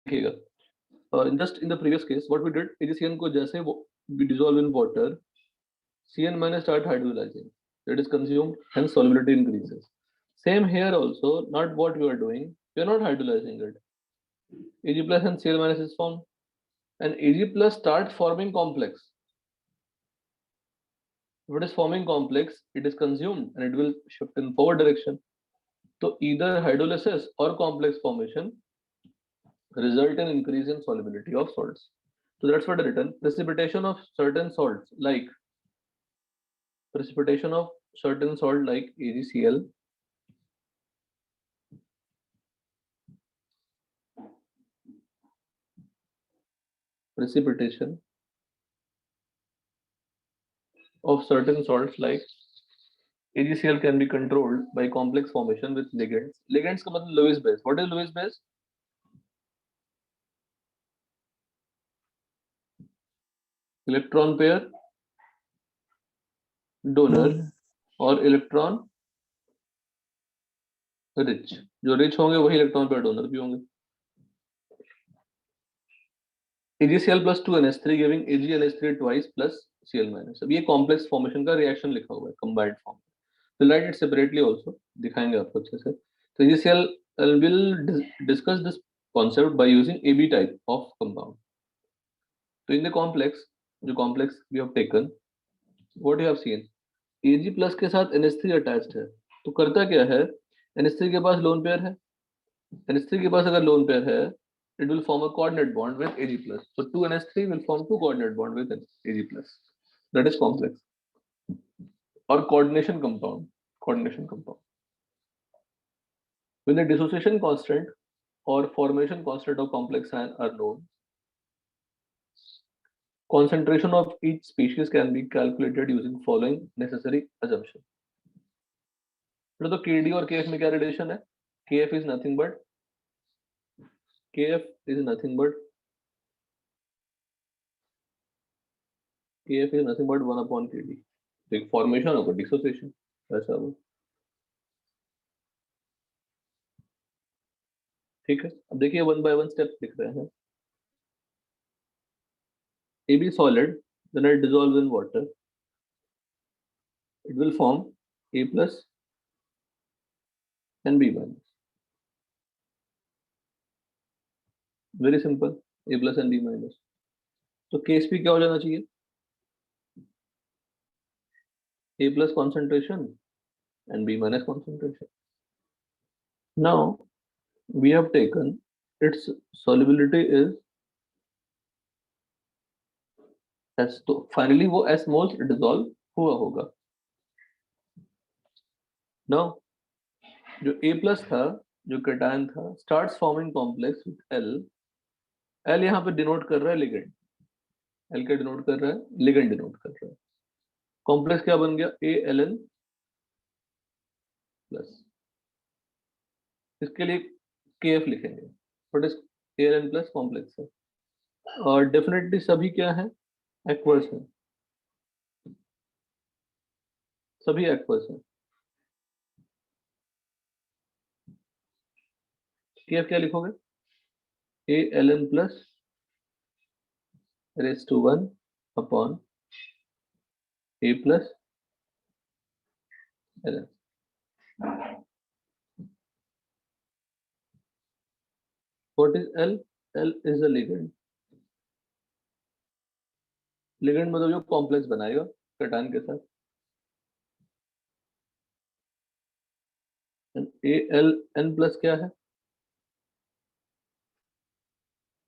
देखिएगा, just in the previous case, what we did, AgCN को जैसे वो we dissolve in water, Cn minus start hydrolyzing. That is consumed, hence solubility increases. Same here also, not what we are doing. We are not hydrolyzing it. Ag plus and Cl minus is formed, and Ag plus starts forming complex. If it is forming complex, it is consumed and it will shift in forward direction. So either hydrolysis or complex formation result in increase in solubility of salts. So that's what I written. Precipitation of certain salt like AgCl precipitation of certain salts like AgCl can be controlled by complex formation with ligands. Ligands का मतलब Lewis base. What is Lewis base? Electron pair donor और electron rich. जो rich होंगे वही electron pair donor भी होंगे. AgCl plus 2NH3 giving AgNH3 twice plus Cl minus. अब ये कॉम्प्लेक्स फॉर्मेशन का रिएक्शन लिखा हुआ है combined form. We'll write it separately also. दिखाएंगे आपको अच्छे से. So AgCl will discuss this concept by using AB type of compound. So in the complex, जो complex we have taken, what you have seen, Ag plus के साथ NH3 attached है. तो करता क्या है? NH3 के पास लोन पेयर है. NH3 के पास अगर लोन पेयर है, it will form a coordinate bond with Ag plus. So 2NH3 will form two coordinate bond with Ag plus. That is complex or coordination compound. When the dissociation constant or formation constant of complex ion are known, concentration of each species can be calculated using following necessary assumption. तो Kd और Kf में क्या relation है? Kf is nothing but 1 upon Kd. तो एक formation होगा dissociation ऐसा वो. ठीक है, अब देखिए वन बाय वन स्टेप्स लिख रहे हैं. AB solid, then it dissolve in water. It will form A plus and B minus. Very simple, A plus and B minus. तो केस भी क्या हो जाना चाहिए? A plus concentration and B minus concentration. Now we have taken its solubility is S. तो finally वो S moles dissolve हुआ होगा. Now जो A plus था, जो कैटायन था, starts forming complex with L. L यहाँ पे डिनोट कर रहा है लिगेंड. L क्या डिनोट कर रहा है? लिगेंड डिनोट कर रहा है. कॉम्प्लेक्स क्या बन गया? ALN plus. इसके लिए KF लिखेंगे. What is ALN plus? Complex है. और डेफिनेटली सभी क्या है? एक्वस है. सभी एक्वस है. KF क्या लिखोगे? ALN plus raised to 1 upon A plus LN. What is L? L is a ligand. Ligand मतलब जो कॉम्प्लेक्स बनाएगा कैटायन के साथ. ALN प्लस क्या है?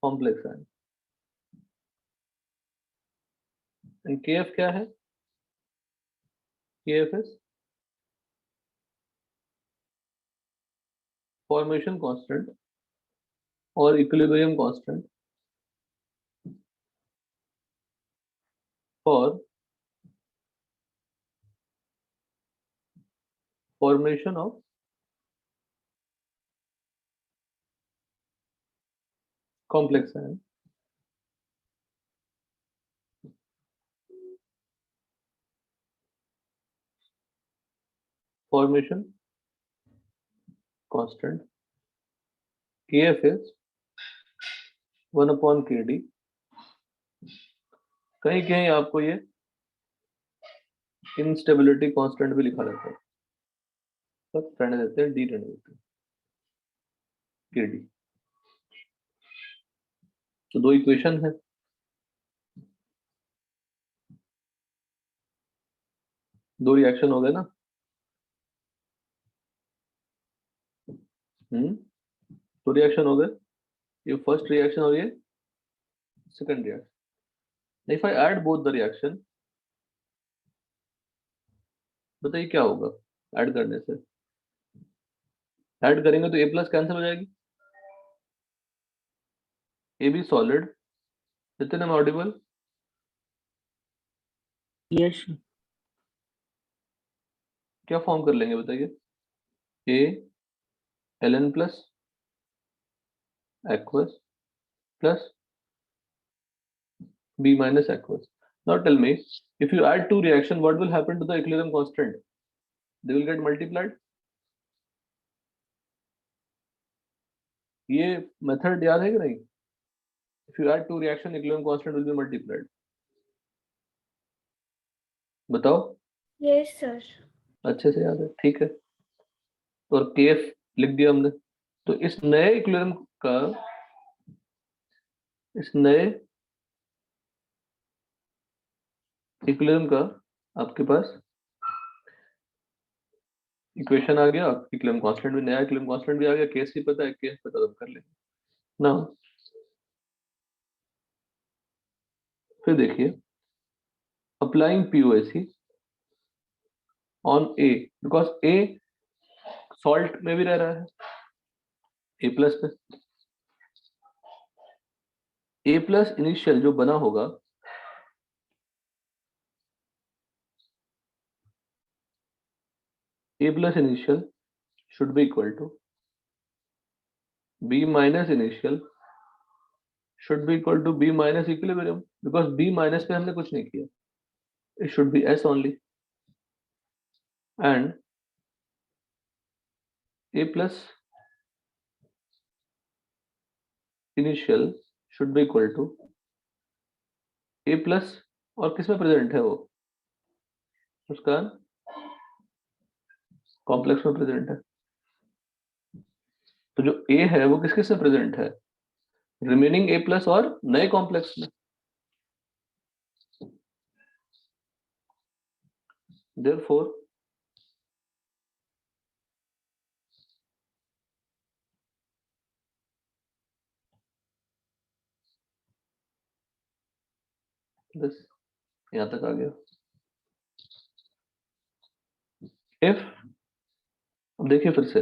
Complex ion. एंड KF क्या है? KF is formation constant or equilibrium constant for formation of complex ion. Formation constant KF is 1/kd। कहीं कहीं आपको ये इंस्टेबिलिटी कांस्टेंट भी लिखा रहता है, बस रहने देते हैं, डी रहने देते हैं, kd। तो दो इक्वेशन है, दो रिएक्शन हो गए ना। दो रिएक्शन हो गए, ये फर्स्ट रिएक्शन और ये second reaction. If I add both the reaction, बताइए क्या होगा ऐड करने से। ऐड करेंगे तो ए प्लस कैंसिल हो जाएगी, ए बी सॉलिड, इतने में ऑडिबल। यस क्या फॉर्म कर लेंगे बताइए, A L N plus aqueous plus b minus aqueous. Now tell me, if you add two reaction, what will happen to the equilibrium constant? They will get multiplied. ये method याद है कि नहीं? If you add two reaction, equilibrium constant will be multiplied. बताओ। Yes sir. अच्छे से याद है, ठीक है। और kf लिख दिया हमने। तो इस नए इक्विलिब्रियम का, इस नए इक्विलिब्रियम का आपके पास इक्वेशन आ गया, इक्विलिब्रियम कांस्टेंट भी, नया इक्विलिब्रियम कांस्टेंट भी आ गया, केस भी पता है, केस पता तो कर लेंगे ना। फिर देखिए, applying POAC on A, because A salt में भी रह रहा है, A प्लस में। A प्लस इनिशियल जो बना होगा, A plus initial should be equal to B minus initial should be equal to B minus equilibrium, because B minus पे हमने कुछ नहीं किया, it should be S only, and A plus initial should be equal to A plus, और किस में present है वो, उसका कॉम्प्लेक्स में प्रेजेंट है। तो जो A है वो किस किस में प्रेजेंट है, रिमेनिंग A प्लस और नए कॉम्प्लेक्स में। Therefore this यहां तक आ गया। If, अब देखिए फिर से,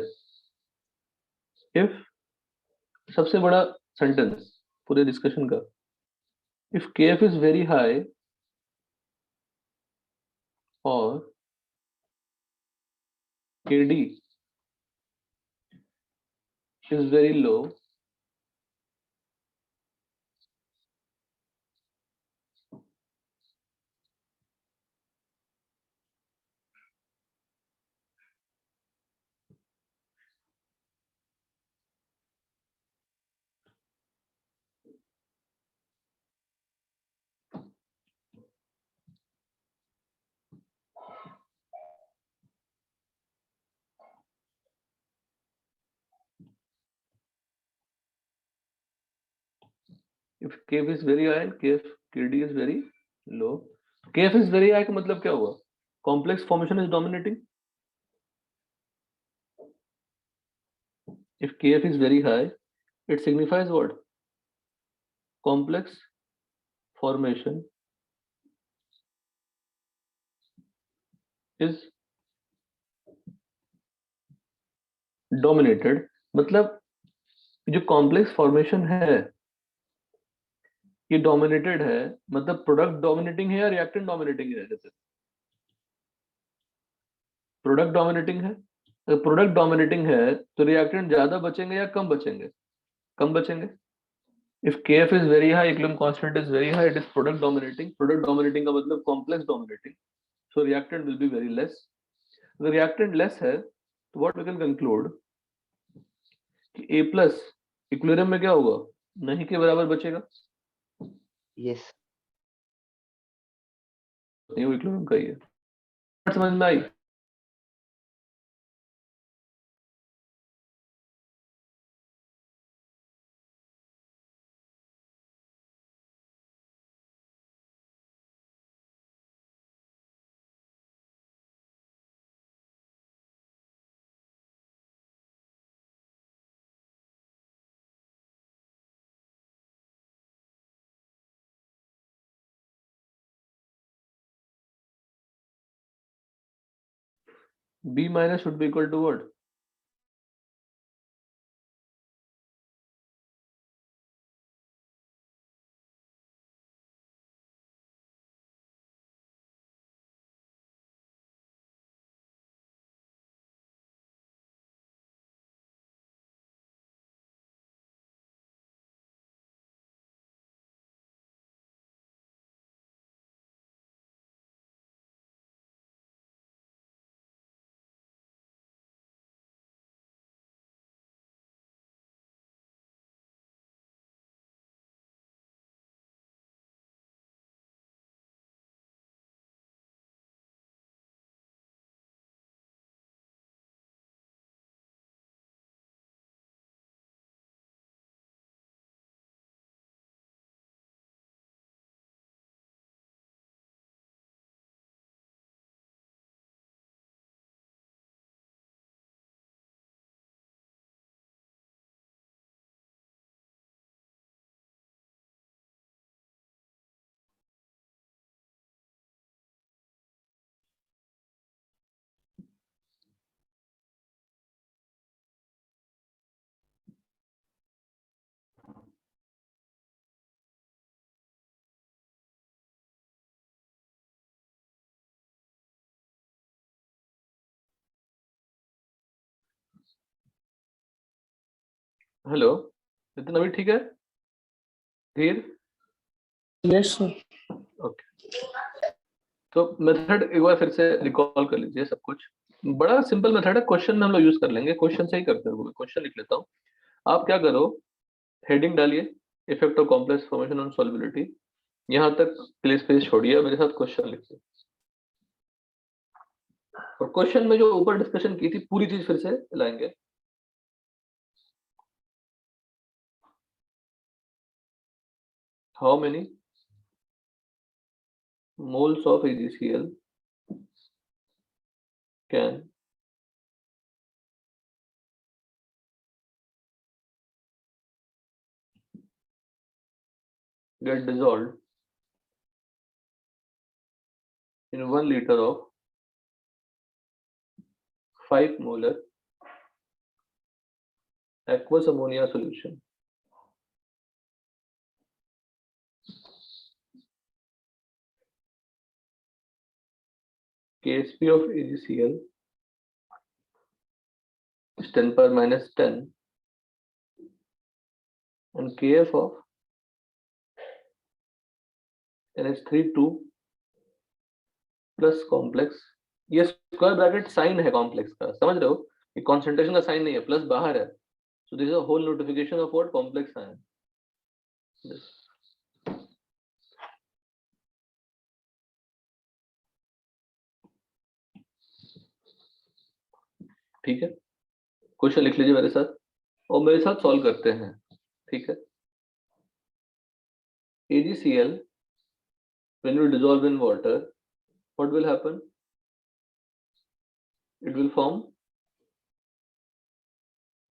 if सबसे बड़ा सेंटेंस पूरे डिस्कशन का, if kf is very high और kd is very low, if kf is very high and kd is very low, kf is very high का मतलब क्या हुआ, complex formation is dominating। if kf is very high, it signifies what, complex formation is dominated, मतलब जो complex formation है ये dominated है, मतलब product dominating है या reactant dominating है, जैसे product dominating है, अगर product dominating है तो reactant ज्यादा बचेंगे या कम बचेंगे, कम बचेंगे। if kf is very high, equilibrium constant is very high, it is product dominating, product dominating का मतलब complex dominating, so reactant will be very less। अगर reactant less है तो what we can conclude कि A plus equilibrium में क्या होगा, नहीं के बराबर बचेगा, यस नहीं वो इक्विलिब्रियम का ही है। समझ में आई? B minus should be equal to what? Hello, Nitin अभी ठीक है? धीर? Yes sir. ओके, तो मेथड एक बार फिर से रिकॉल कर लीजिए सब कुछ। बड़ा सिंपल मेथड है, क्वेश्चन में हम लोग यूज कर लेंगे, क्वेश्चन से ही करते हैं। क्वेश्चन लिख लेता हूँ, आप क्या करो, हेडिंग डालिए, effect of complex formation on solubility, यहाँ तक प्लीज स्पेस छोड़िए, मेरे साथ क्वेश्चन लिखिए। और क्वेश्चन में जो ऊपर डिस्कशन की थी पूरी चीज फिर से लाएंगे। How many moles of AgCl can get dissolved in 1 liter of 5 molar aqueous ammonia solution? Ksp of AgCl is 10 power minus 10 and Kf of NH32 plus complex, ये स्क्वायर ब्रैकेट साइन है complex का, समझ रहे हो? ये concentration का sign नहीं है, प्लस बाहर है, so this is a whole notification of what complex ion. ठीक है, क्वेश्चन लिख लीजिए मेरे साथ और मेरे साथ सॉल्व करते हैं। ठीक है, AgCl when you dissolve in water, what will happen? It will form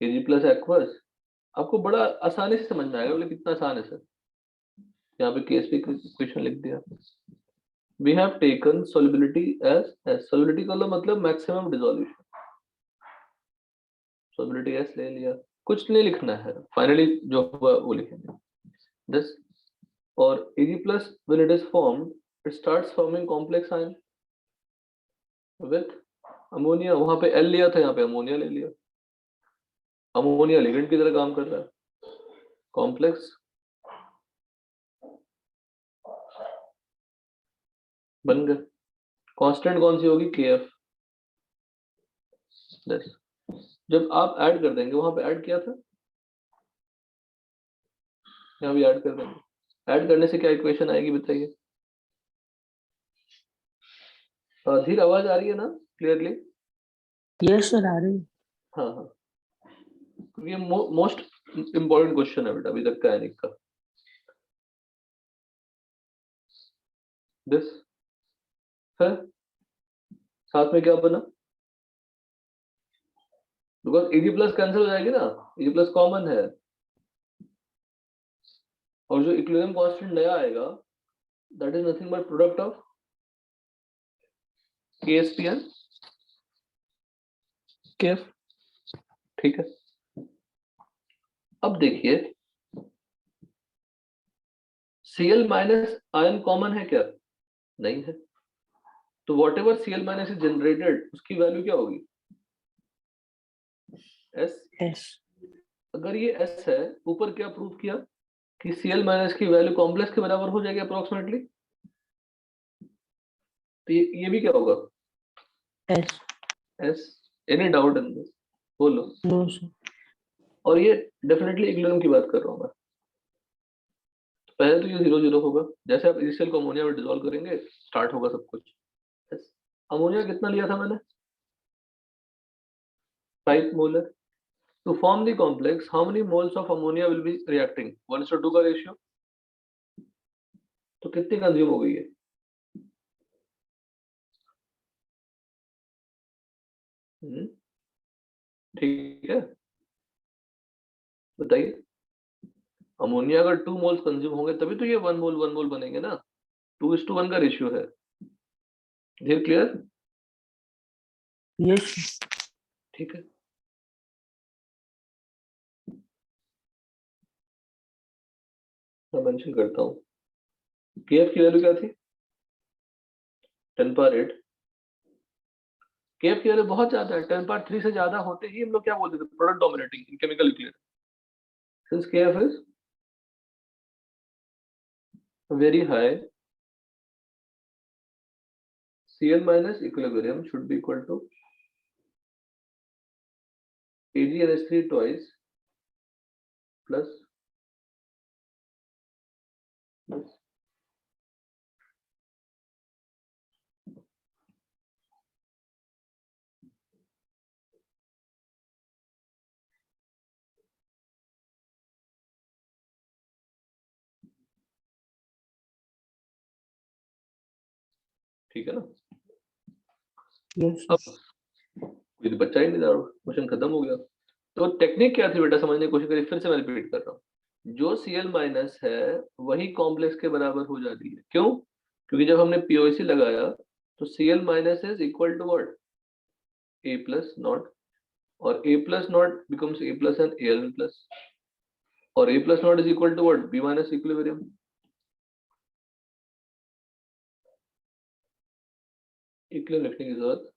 Ag plus aqueous। आपको बड़ा आसानी से समझ में आएगा, बोले कितना आसान है सर। यहाँ पे KSP क्वेश्चन लिख दिया। We have taken solubility as solubility का मतलब maximum dissolution, solubility S ले लिया, कुछ नहीं लिखना है, फाइनली जो हुआ वो लिखेंगे this। और Ag plus when it is formed, it starts forming complex ion with ammonia, वहां पे L लिया था, यहाँ पे अमोनिया ले लिया, अमोनिया लिगेंड की तरह काम कर रहा है, कॉम्प्लेक्स बन गए। कांस्टेंट कौन सी होगी? Kf। जब आप ऐड कर देंगे, वहां पे ऐड किया था यहाँ भी ऐड कर देंगे। ऐड करने से क्या इक्वेशन आएगी बताइए। धीर आवाज आ रही है ना क्लियरली? Yes, sir. आ रही है। हाँ हाँ, क्योंकि ये मोस्ट इम्पोर्टेंट क्वेश्चन है बेटा अभी तक का एनिक का। दिस है साथ में क्या बना, बिकॉज एजी प्लस कैंसिल हो जाएगी ना, एजी प्लस कॉमन है, और जो इक्विलिब्रियम कांस्टेंट नया आएगा that is nothing but product of KSPN KF। ठीक है, अब देखिए Cl माइनस आयन कॉमन है क्या? नहीं है, तो what ever Cl minus is generated उसकी वैल्यू क्या होगी? S। Yes. अगर ये S है, ऊपर क्या प्रूव किया कि Cl माइनस की वैल्यू कॉम्प्लेक्स के बराबर हो जाएगी अप्रोक्सीमेटली, तो ये भी क्या होगा? Yes. S। Any doubt in this? बोलो। No, sir. और ये डेफिनेटली इक्विलिब्रियम की बात कर रहा हूँ मैं। तो पहले तो ये 0 0 होगा, जैसे आप इनिशियल को अमोनिया में डिसॉल्व करेंगे स्टार्ट होगा सब कुछ। अमोनिया कितना लिया था मैंने? 5 molar. To form the complex how many moles of ammonia will be reacting? 1:2 का रेशियो, तो कितनी कंज्यूम हो गई है? ठीक है, बताइए। अमोनिया अगर 2 मोल्स कंज्यूम होंगे तभी तो ये 1 मोल बनेंगे ना, 2:1 का रेशियो है। धीर क्लियर? Yes, sir. ठीक है, मैं मेंशन करता हूँ। केएफ की वैल्यू क्या थी? 10 पावर 8। केएफ की वैल्यू बहुत ज्यादा है, 10 पावर 3 से ज्यादा होते ही हम लोग क्या बोलते थे? Product dominating in chemical equilibrium. Since KF is very high, Cl minus equilibrium should be equal to AgNH3 twice plus ठीक है ना? Yes, अब sir. कोई तो बच्चा ही नहीं था, क्वेश्चन खत्म हो गया। तो टेक्निक क्या थी बेटा, समझने की कोशिश करिए, फिर से मैं रिपीट कर रहा हूँ। जो Cl माइनस है वही कॉम्प्लेक्स के बराबर हो जाती है। क्यों? क्योंकि जब हमने POC लगाया तो Cl minus is equal to what? A plus naught, और A plus naught becomes A plus and Al plus, और A plus naught is equal to what? B minus equilibrium. Equilibrium लिखने की जरूरत,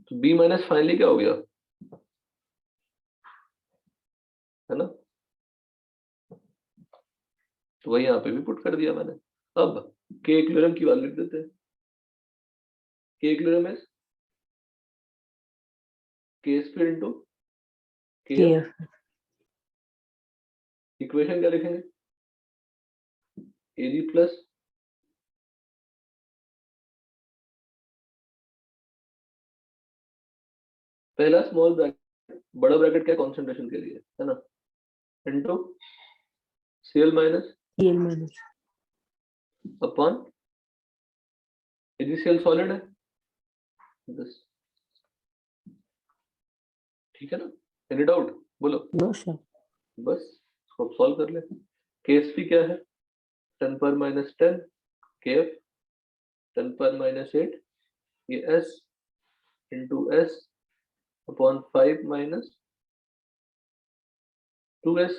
तो B माइनस फाइनली क्या हो गया, है ना? तो वही यहाँ पे भी पुट कर दिया मैंने। अब के इक्विलिब्रियम की वैल्यू लिख देते हैं। K equilibrium is K square into KF. KF. Equation क्या लिखेंगे? एजी प्लस पहला स्मॉल ब्रैकेट, बड़ा ब्रैकेट क्या कंसंट्रेशन के लिए, है ना, into Cl minus Cl minus. Upon AG. Cl solid है बस, ठीक है ना? Any doubt? बोलो। No, sir. बस इसको सॉल्व कर ले। केएसपी क्या है? 10 पर माइनस 10, केएफ 10 पर माइनस 8, ये S into S upon 5 minus 2s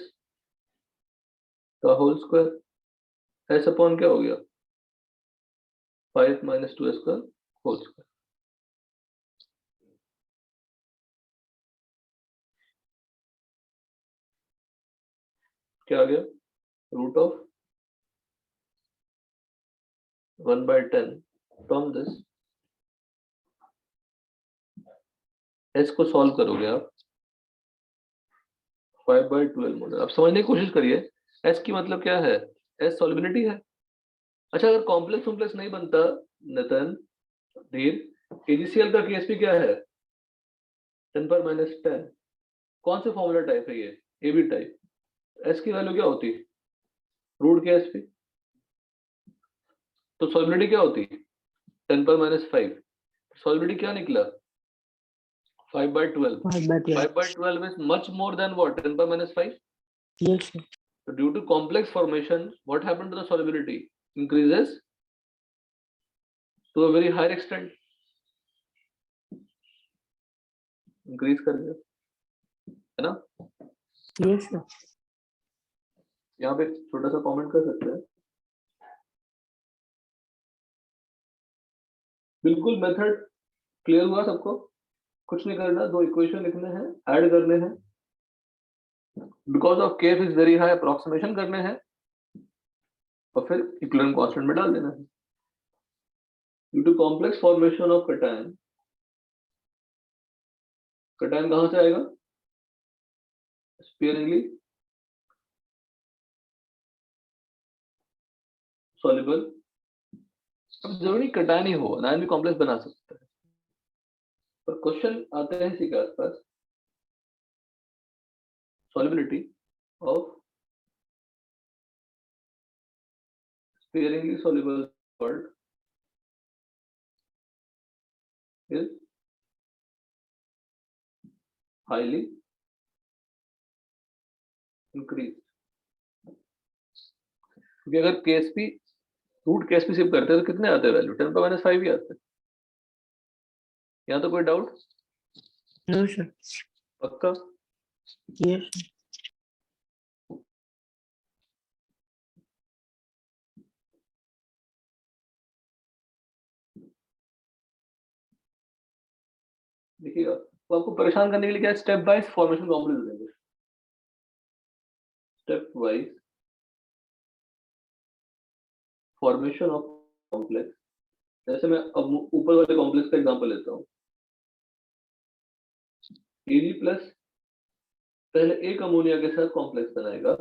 का होल स्क्वायर। एस अपॉन क्या हो गया? 5 माइनस 2s का होल स्क्वायर। क्या आ गया? Root of 1/10 from this. S को सॉल्व करोगे आप 5/12 मोल। अब समझने की कोशिश करिए, एस की मतलब क्या है, एस सॉल्युबिलिटी है। अच्छा, अगर कॉम्प्लेक्स कॉम्प्लेक्स नहीं बनता नितिन धीर, AgCl का केएसपी क्या है, 10⁻10। कौन से फॉर्मूला टाइप है ये, AB टाइप। एस की वैल्यू क्या होती, रूट केएसपी, तो सॉल्युबिलिटी क्या होती 10⁻5। सॉल्युबिलिटी क्या निकला 5/12। 5/12. 5/12 is much more than what, 10⁻5. Yes, sir. So due to complex formation, what happened to the solubility, increases to a very higher extent, increase कर गया, है ना। Yes, sir. यहाँ पे छोटा सा कमेंट कर सकते हैं। बिल्कुल मेथड क्लियर हुआ सबको, कुछ नहीं करना, दो इक्वेशन लिखने हैं, ऐड करने हैं, because of KF is very high approximation करने हैं, और फिर इक्विलिब्रियम कांस्टेंट में डाल देना है। Due to complex formation of cation, cation कहां से आएगा, स्पेयरिंगली सॉल्युबल। अब जरूरी कटायन ही हो, अनायन भी कॉम्प्लेक्स बना सकता है, पर क्वेश्चन आते हैं इसी के आसपास, solubility of sparingly soluble salt is highly increased। क्योंकि अगर KSP रूट KSP शिफ्ट करते हैं तो कितने आते हैं वैल्यू, 10⁻5 ही आते हैं। यहाँ तो कोई डाउट, No, sir. पक्का। Yes, sir. देखिएगा, तो आपको परेशान करने के लिए क्या स्टेप वाइज फॉर्मेशन कॉम्प्लेक्स देंगे, step wise formation of complex. जैसे मैं अब ऊपर वाले कॉम्प्लेक्स का एग्जांपल लेता हूँ, Ag प्लस पहले एक अमोनिया के साथ कॉम्प्लेक्स बनाएगा,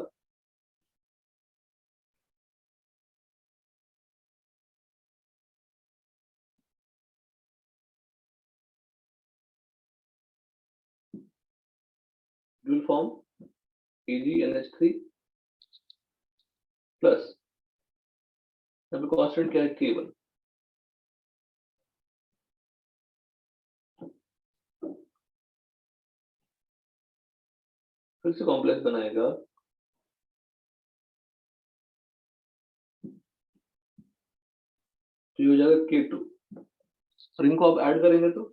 विल फॉर्म AgNH3 प्लस, यहाँ पे कांस्टेंट क्या है K1, फिर से कॉम्प्लेक्स बनाएगा, तो ये हो जाएगा K2, और इनको आप ऐड करेंगे तो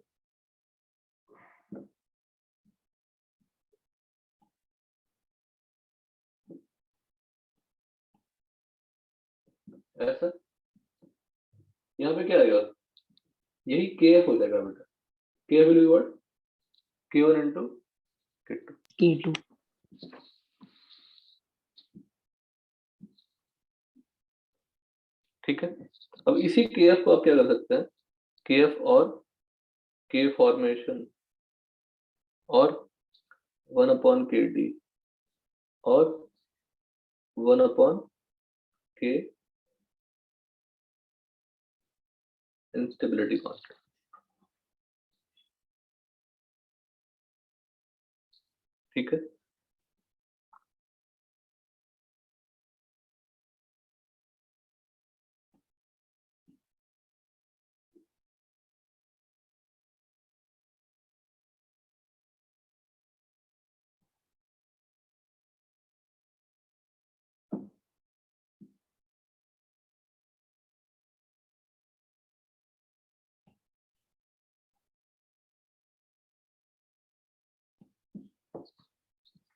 ऐसा, यहाँ पे क्या आएगा, यही KF हो जाएगा बेटा, KF will be what, K1 into K2। K2. ठीक है, अब इसी KF को आप क्या कर सकते हैं, KF और K फॉर्मेशन और 1/KD और 1/K इंस्टेबिलिटी कांस्टेंट। ठीक है,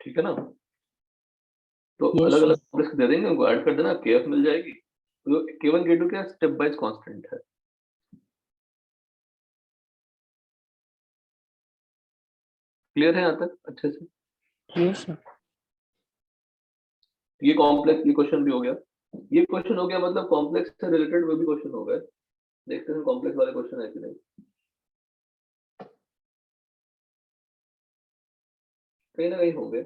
ठीक है ना। तो Yes, अलग sir. अलग कॉम्प्लेक्स दे देंगे, उनको ऐड कर देना, KF मिल जाएगी। तो K1 K2 क्या स्टेप वाइज कांस्टेंट है। क्लियर है यहाँ तक अच्छे से। Yes, sir. ये कॉम्प्लेक्स, ये क्वेश्चन भी हो गया, ये क्वेश्चन हो गया, मतलब कॉम्प्लेक्स से रिलेटेड वो भी क्वेश्चन हो गए। देखते हैं कॉम्प्लेक्स वाले क्वेश्चन है कि नहीं, कहीं ना कहीं होंगे।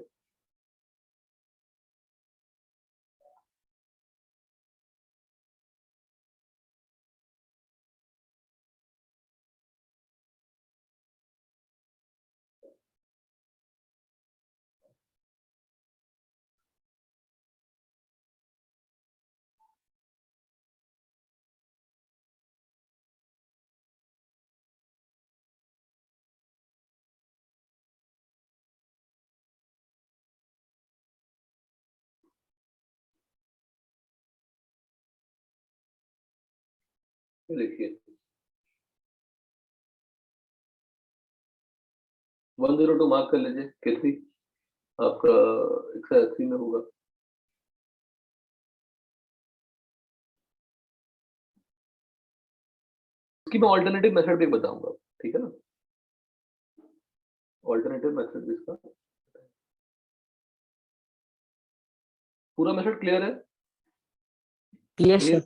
ये देखिए 102 मार्क कर लीजिए, K3 आपका 180 में होगा। इसकी मैं ऑल्टरनेटिव मेथड भी बताऊंगा, ठीक है ना, ऑल्टरनेटिव मेथड भी इसका। पूरा मेथड क्लियर है? Yes, sir.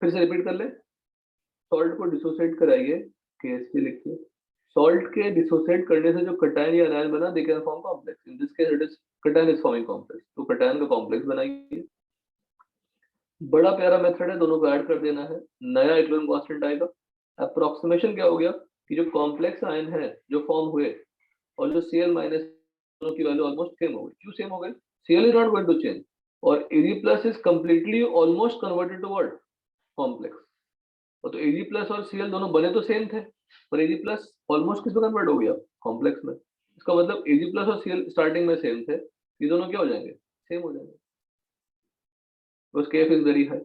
फिर से रिपीट कर ले। सॉल्ट को डिसोसिएट कराइए, KSP लिखिए। सॉल्ट के डिसोसिएट करने से जो कटायन या एनायन बना, they can form complex. In this case it is cation is forming complex, तो कटायन का कॉम्प्लेक्स बनाइए। बड़ा प्यारा मेथड है, दोनों को ऐड कर देना है, नया इक्विलिब्रियम कांस्टेंट आएगा। अप्रोक्सीमेशन क्या हो गया कि जो कॉम्प्लेक्स आयन है जो फॉर्म हुए और जो Cl माइनस दोनों की वैल्यू ऑलमोस्ट सेम हो गई। क्यों सेम हो गई? Cl is not going to change और Ag+ is completely almost converted to what? Complex. तो Ag+ और Cl दोनों बने तो सेम थे, पर Ag+ ऑलमोस्ट किस में कन्वर्ट हो गया? कॉम्प्लेक्स में। इसका मतलब Ag+ और Cl स्टार्टिंग में सेम थे, ये दोनों क्या हो जाएंगे? सेम हो जाएंगे। बस Kf इज वेरी हाई।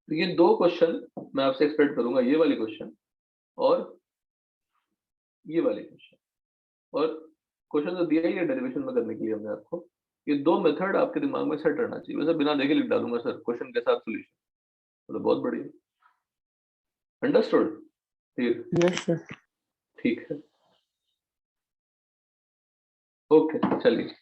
तो ये दो क्वेश्चन मैं आपसे एक्सपेक्ट करूंगा, ये वाली क्वेश्चन और ये वाले क्वेश्चन। और क्वेश्चन तो दिया ही है डेरिवेशन में करने के लिए हमने आपको, ये दो मेथड आपके दिमाग में सेट रहना चाहिए। वैसे बिना देखे लिख डालूंगा सर क्वेश्चन के साथ सॉल्यूशन, तो बहुत बढ़िया। अंडरस्टूड? Yes, sir. ठीक है, ओके, चलिए।